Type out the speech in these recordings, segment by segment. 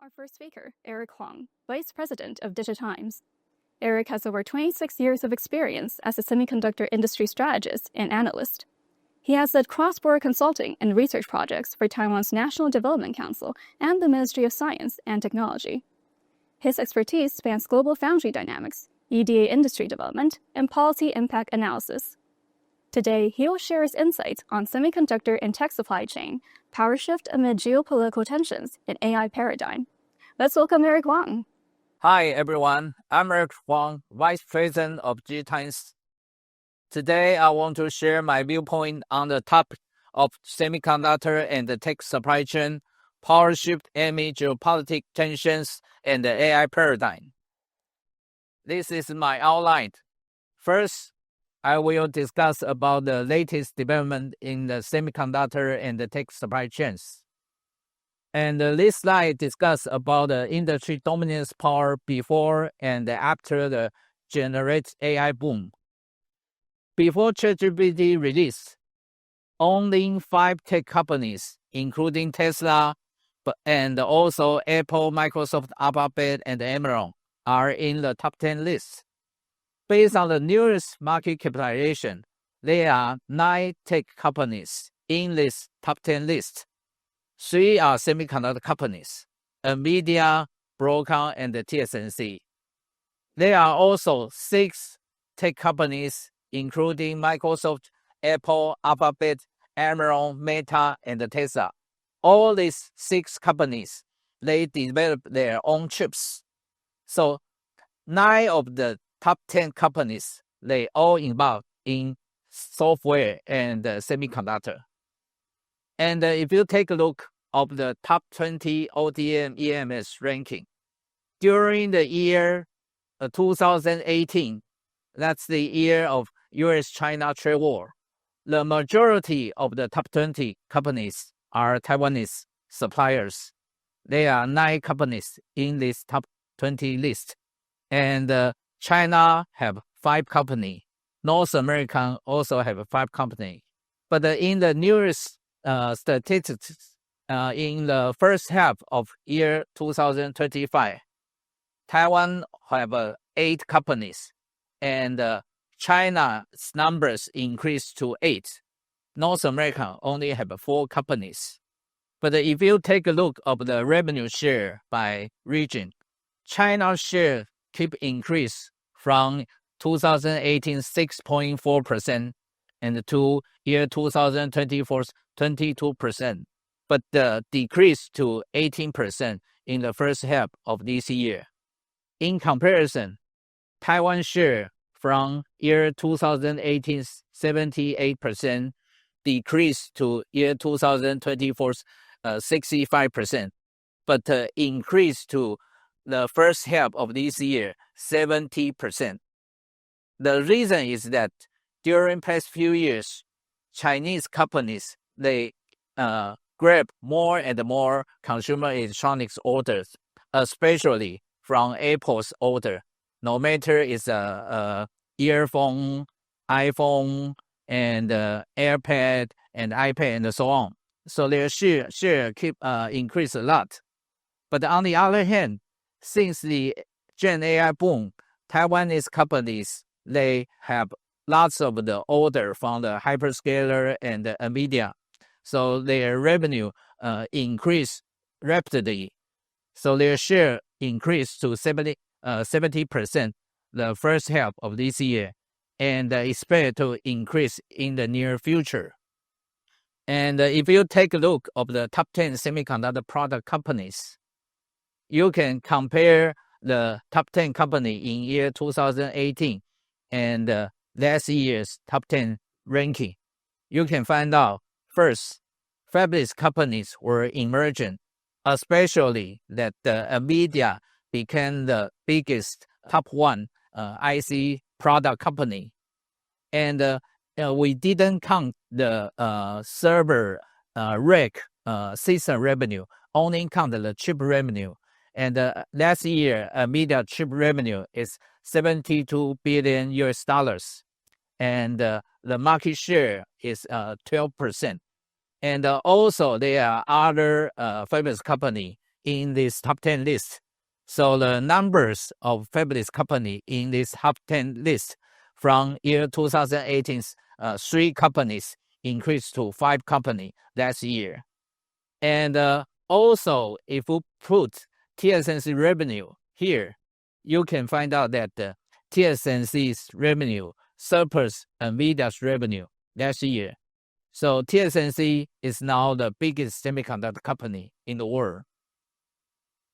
Our first speaker, Eric Huang, Vice President of DIGITIMES. Eric has over 26 years of experience as a semiconductor industry strategist and analyst. He has led cross-border consulting and research projects for Taiwan's National Development Council and the Ministry of Science and Technology. His expertise spans global foundry dynamics, EDA industry development, and policy impact analysis. Today, he will share his insights on semiconductor and tech supply chain, power shift amid geopolitical tensions, and AI paradigm. Let's welcome Eric Huang. Hi, everyone. I'm Eric Huang, Vice President of DIGITIMES. Today, I want to share my viewpoint on the topic of semiconductor and the tech supply chain, power shift amid geopolitics tensions, and the AI paradigm. This is my outline. First, I will discuss about the latest development in the semiconductor and the tech supply chains. And this slide discusses about the industry dominance power before and after the generative AI boom. Before ChatGPT release, only 5 tech companies, including Tesla, and also Apple, Microsoft, Alphabet, and Amazon, are in the top 10 list. Based on the newest market capitalization, there are 9 tech companies in this top 10 list. 3 are semiconductor companies, NVIDIA, Broadcom, and TSMC. There are also 6 tech companies, including Microsoft, Apple, Alphabet, Amazon, Meta, and Tesla. All these 6 companies, they develop their own chips. So 9 of the top 10 companies, they all involved in software and semiconductor. And if you take a look of the top 20 ODM EMS ranking, during the year 2018, that's the year of US-China trade war, the majority of the top 20 companies are Taiwanese suppliers. There are 9 companies in this top 20 list. And China have 5 companies. North America also have 5 companies. But in the newest statistics, in the first half of year 2025, Taiwan have 8 companies, and China's numbers increased to 8. North America only have 4 companies. But if you take a look of the revenue share by region, China's share keep increase from 2018 6.4% and to year 2024 22%, but decreased to 18% in the first half of this year. In comparison, Taiwan share from year 2018 78% decreased to year 2024 65%, but increased to the first half of this year 70%. The reason is that during past few years, Chinese companies, they grab more and more consumer electronics orders, especially from Apple's order. No matter it's a earphone, iPhone, and AirPad, and iPad, and so on. So their share keep increase a lot. But on the other hand, since the GenAI boom, Taiwanese companies, they have lots of the order from the hyperscaler and the NVIDIA. So their revenue increased rapidly. So their share increased to 70% the first half of this year, and expect to increase in the near future. And if you take a look of the top 10 semiconductor product companies, you can compare the top 10 company in year 2018 and last year's top 10 ranking. You can find out, first, fabless companies were emerging, especially that NVIDIA became the biggest top 1 IC product company. And we didn't count the server rack system revenue, only count the chip revenue. And last year, NVIDIA chip revenue is $72 billion US, and the market share is 12%. And also, there are other fabless company in this top 10 list. So the numbers of fabless company in this top 10 list from year 2018's 3 companies increased to 5 companies last year. And also, if you put TSMC revenue here, you can find out that TSMC's revenue surpassed NVIDIA's revenue last year. So TSMC is now the biggest semiconductor company in the world.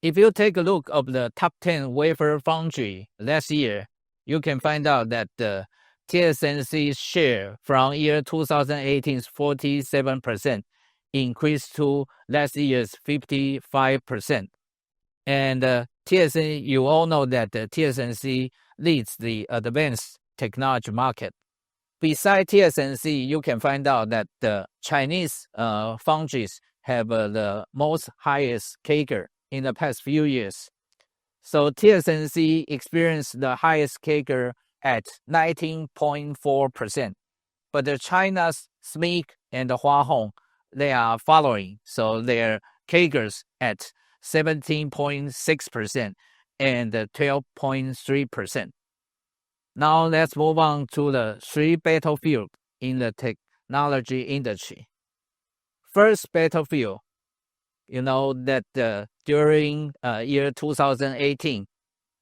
If you take a look of the top 10 wafer foundry last year, you can find out that the TSMC's share from year 2018's 47% increased to last year's 55%. And TSMC, you all know that the TSMC leads the advanced technology market. Besides TSMC, you can find out that the Chinese foundries have the most highest CAGR in the past few years. So TSMC experienced the highest CAGR at 19.4%. But the China's SMIC and the Huang, they are following. So their CAGRs at 17.6% and 12.3%. Now let's move on to the 3 battlefields in the technology industry. First battlefield, you know that during year 2018,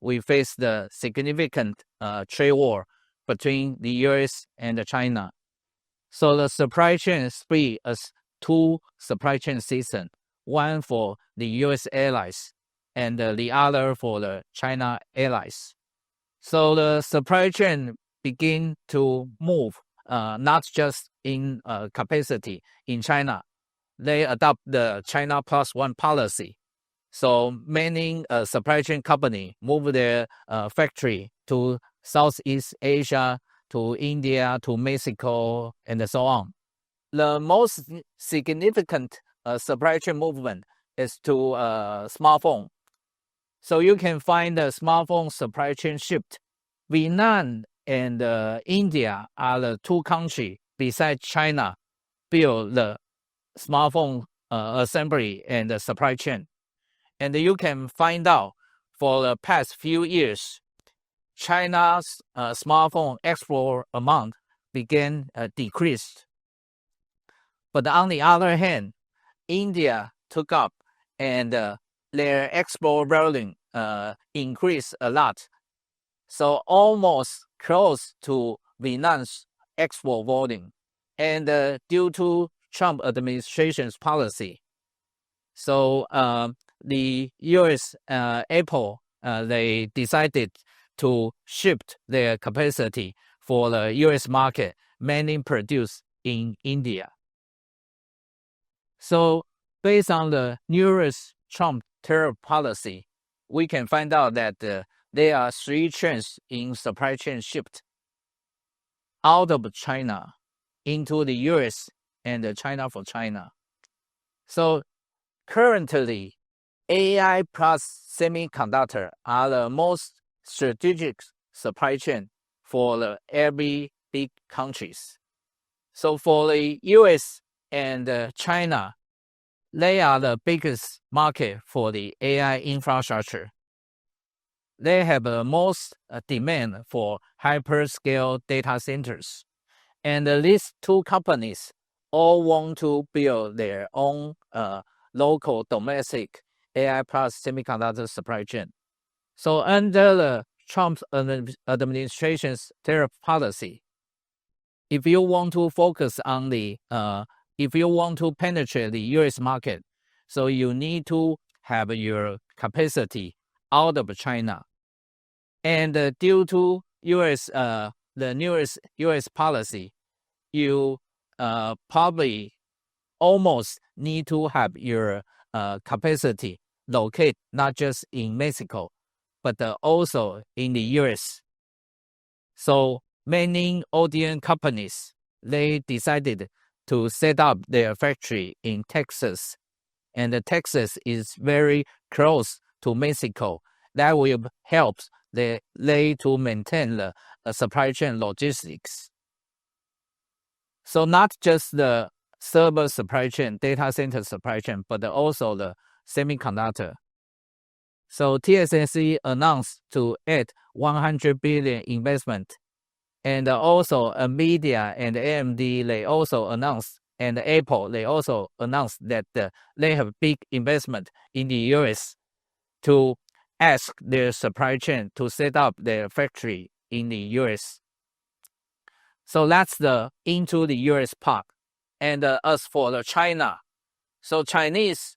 we faced the significant trade war between the US and China. So the supply chain split as 2 supply chain systems, one for the US allies and the other for the China allies. So the supply chain begin to move, not just in capacity in China. They adopt the China Plus One policy. So many supply chain companies move their factory to Southeast Asia, to India, to Mexico, and so on. The most significant supply chain movement is to smartphone. So you can find the smartphone supply chain shift. Vietnam and India are the 2 countries besides China build the smartphone assembly and the supply chain. And you can find out for the past few years, China's smartphone export amount began decreased. But on the other hand, India took up and their export volume increased a lot. So almost close to Vietnam's export volume. And due to Trump administration's policy, so the US Apple, they decided to shift their capacity for the US market, mainly produced in India. So based on the newest Trump tariff policy, we can find out that there are 3 trends in supply chain shift out of China into the US and China for China. So currently, AI plus semiconductor are the most strategic supply chain for every big countries. So for the US and China, they are the biggest market for the AI infrastructure. They have the most demand for hyperscale data centers. And these 2 companies all want to build their own local domestic AI plus semiconductor supply chain. So under the Trump administration's tariff policy, if you want to focus on if you want to penetrate the US market, so you need to have your capacity out of China. And due to the newest US policy, you probably almost need to have your capacity located not just in Mexico, but also in the US. So many ODM companies, they decided to set up their factory in Texas. And Texas is very close to Mexico. That will help they to maintain the supply chain logistics. So not just the server supply chain, data center supply chain, but also the semiconductor So TSMC announced to add 100 billion investment. And also NVIDIA and AMD, they also announced, and Apple, they also announced that they have big investment in the US to ask their supply chain to set up their factory in the US. So that's the into the US part. And as for the China, so Chinese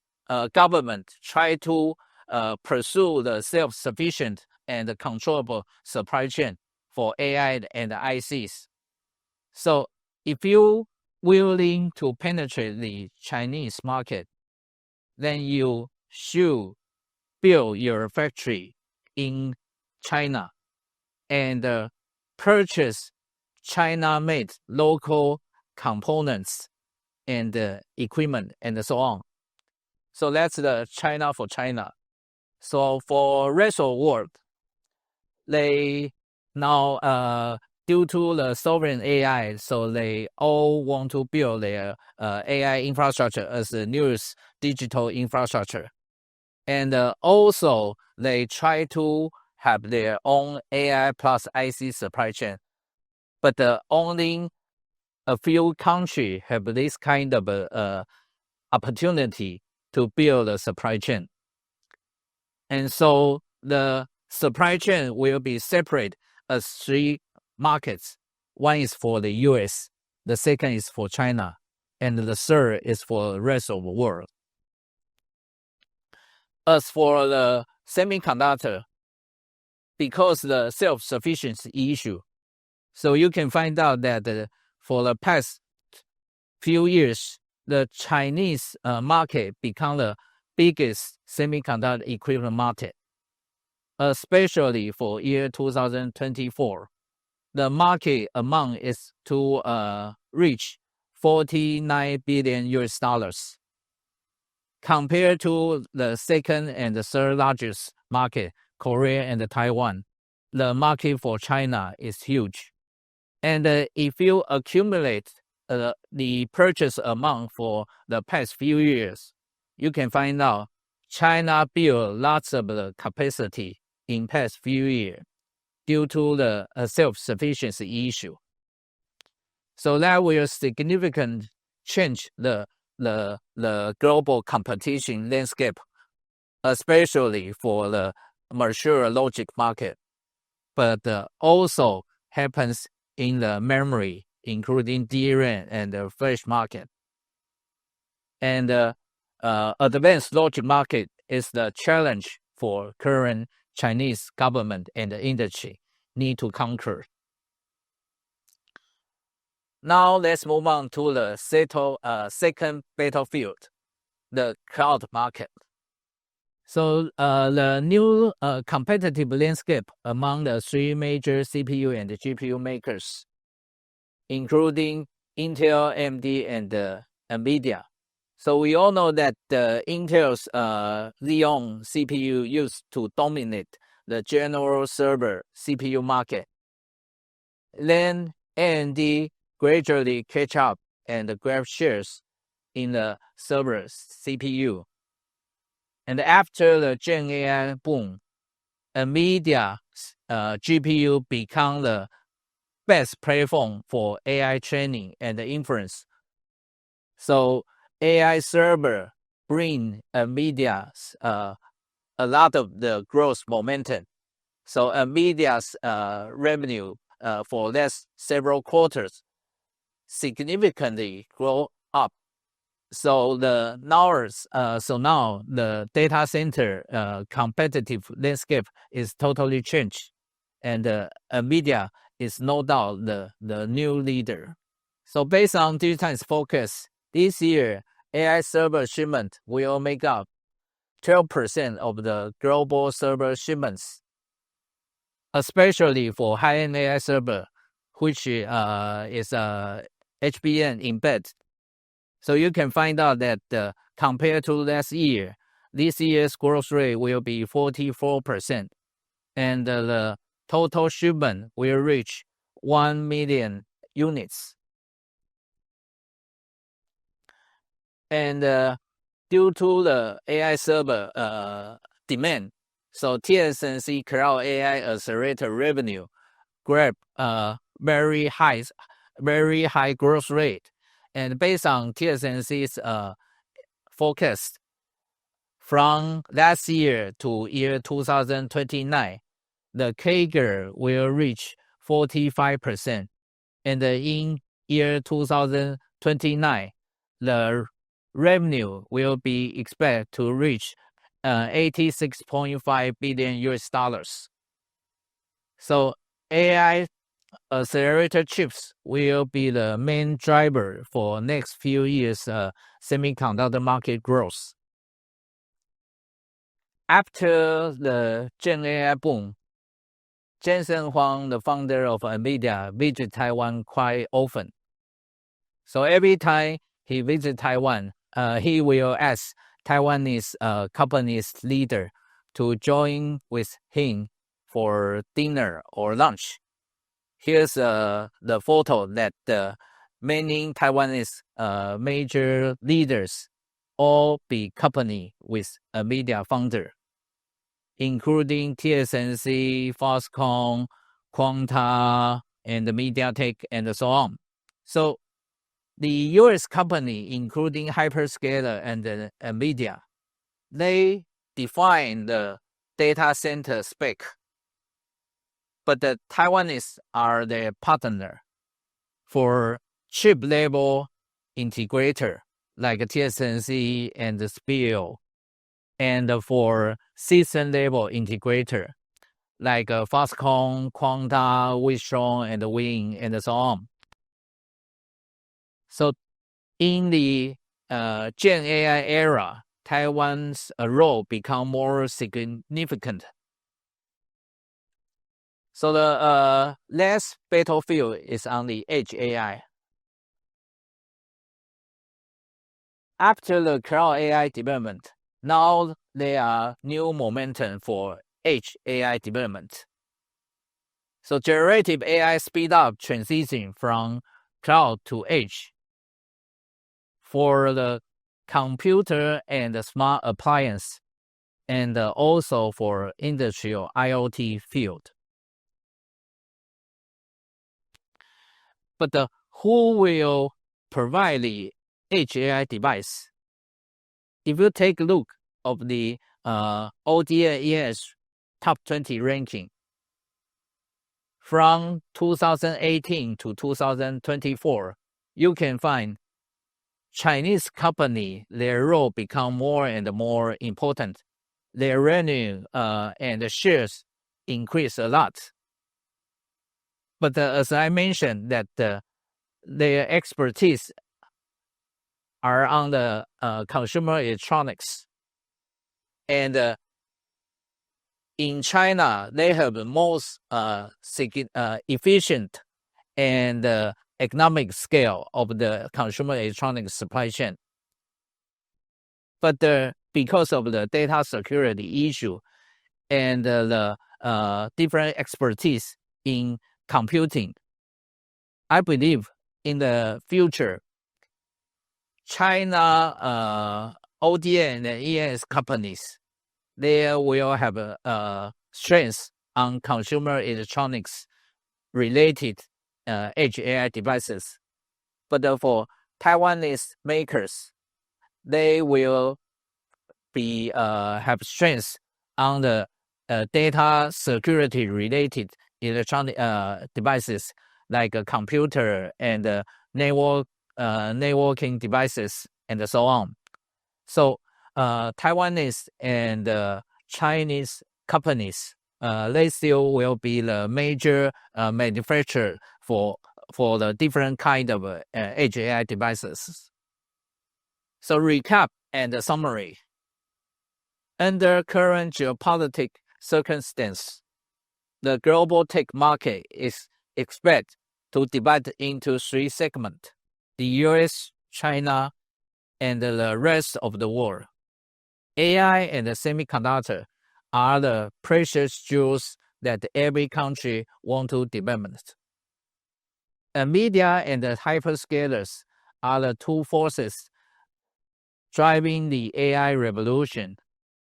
government try to pursue the self-sufficient and controllable supply chain for AI and ICs. So if you willing to penetrate the Chinese market, then you should build your factory in China and purchase China-made local components and equipment and so on. So that's the China for China. So for rest of the world, they now due to the sovereign AI, so they all want to build their AI infrastructure as the newest digital infrastructure. And also, they try to have their own AI plus IC supply chain. But only a few countries have this kind of opportunity to build a supply chain. And so the supply chain will be separate as 3 markets. One is for the US, the second is for China, and the third is for the rest of the world. As for the semiconductor, because the self-sufficiency issue, so you can find out that for the past few years, the Chinese market become the biggest semiconductor equivalent market, especially for year 2024. The market amount is to reach $49 billion. Compared to the second and the third largest market, Korea and Taiwan, the market for China is huge. And if you accumulate the purchase amount for the past few years, you can find out China built lots of the capacity in past few years due to the self-sufficiency issue. So that will significantly change the global competition landscape, especially for the mature logic market, but also happens in the memory, including DRAM and the flash market. And advanced logic market is the challenge for current Chinese government and the industry need to conquer. Now let's move on to the second battlefield, the cloud market. So the new competitive landscape among the 3 major CPU and GPU makers, including Intel, AMD, and NVIDIA. So we all know that Intel's Xeon CPU used to dominate the general server CPU market. Then AMD gradually catch up and grab shares in the server CPU. And after the GenAI boom, NVIDIA's GPU become the best platform for AI training and inference. So AI server bring NVIDIA's a lot of the growth momentum. So NVIDIA's revenue for last several quarters significantly grow up. So now the data center competitive landscape is totally changed, and NVIDIA is no doubt the new leader. So based on DIGITIMES focus, this year AI server shipment will make up 12% of the global server shipments, especially for high-end AI server, which is HBM embed. So you can find out that compared to last year, this year's growth rate will be 44%, and the total shipment will reach 1 million units. And due to the AI server demand, So TSMC Cloud AI accelerator revenue grabbed a very high growth rate, and based on TSMC's forecast, from last year to year 2029, the CAGR will reach 45%, and in year 2029, the revenue will be expected to reach $86.5 billion. So AI accelerator chips will be the main driver for next few years semiconductor market growth. After the GenAI boom, Jensen Huang, the founder of NVIDIA, visits Taiwan quite often. So every time he visits Taiwan, he will ask Taiwanese company's leader to join with him for dinner or lunch. Here's the photo that many Taiwanese major leaders all be company with NVIDIA founder, including TSMC, Foxconn, Quanta, and MediaTek, and so on. So the U.S. company, including hyperscaler and NVIDIA, they define the data center spec, but the Taiwanese are their partner for chip level integrator like TSMC and SPIL, and for system level integrator like Foxconn, Quanta, Wistron, and Wing, and so on. So in the Gen AI era, Taiwan's role become more significant. So the last battlefield is on the edge AI. After the cloud AI development, now there are new momentum for edge AI development. So generative AI speed up transition from cloud to edge for the computer and the smart appliance, and also for industrial IoT field. But who will provide the edge AI device? If you take a look of the ODA top 20 ranking, from 2018 to 2024, you can find Chinese company, their role become more and more important. Their revenue and shares increase a lot. But as I mentioned, that their expertise are on the consumer electronics. And in China, they have the most efficient and economic scale of the consumer electronics supply chain. But because of the data security issue and the different expertise in computing, I believe in the future, China ODM and ES companies, they will have a strength on consumer electronics related edge AI devices. But for Taiwanese makers, they will be have strength on the data security related electronic devices like a computer and networking devices and so on. So Taiwanese and Chinese companies, they still will be the major manufacturer for the different kind of edge AI devices. So recap and summary. Under current geopolitical circumstance, the global tech market is expected to divide into 3 segments: the US, China, and the rest of the world. AI and the semiconductor are the precious jewels that every country want to develop. NVIDIA and the hyperscalers are the 2 forces driving the AI revolution.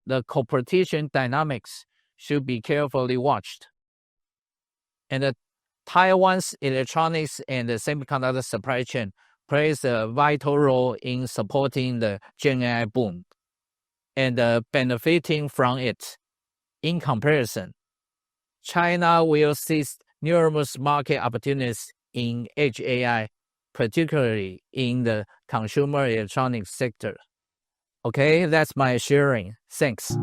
The competition dynamics should be carefully watched. And Taiwan's electronics and semiconductor supply chain plays a vital role in supporting the GenAI boom and benefiting from it. In comparison, China will seize numerous market opportunities in edge AI, particularly in the consumer electronics sector. Okay, that's my sharing. Thanks.